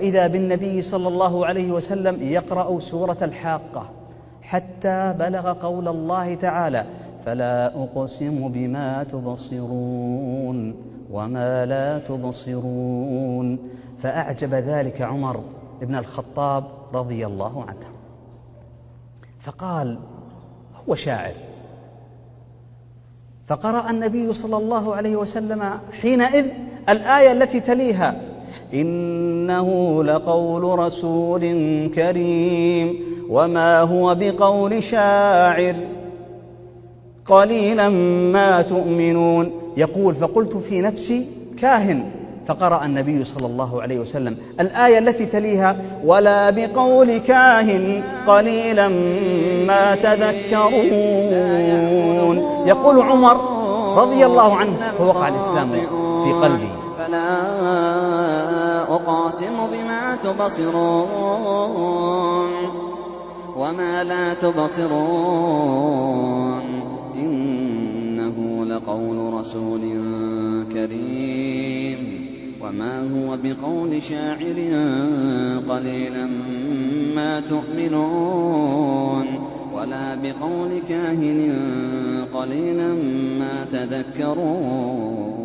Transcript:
وإذا بالنبي صلى الله عليه وسلم يقرأ سورة الحاقة حتى بلغ قول الله تعالى: فلا أقسم بما تبصرون وما لا تبصرون. فأعجب ذلك عمر بن الخطاب رضي الله عنه، فقال: هو شاعر. فقرأ النبي صلى الله عليه وسلم حينئذ الآية التي تليها: إنه لقول رسول كريم وما هو بقول شاعر قليلا ما تؤمنون. يقول: فقلت في نفسي كاهن. فقرأ النبي صلى الله عليه وسلم الآية التي تليها: ولا بقول كاهن قليلا ما تذكرون. يقول عمر رضي الله عنه: فوقع الإسلام في قلبي. فلا أقاسم بما تبصرون وما لا تبصرون إنه لقول رسول كريم وما هو بقول شاعر قليلا ما تؤمنون ولا بقول كاهن قليلا ما تذكرون.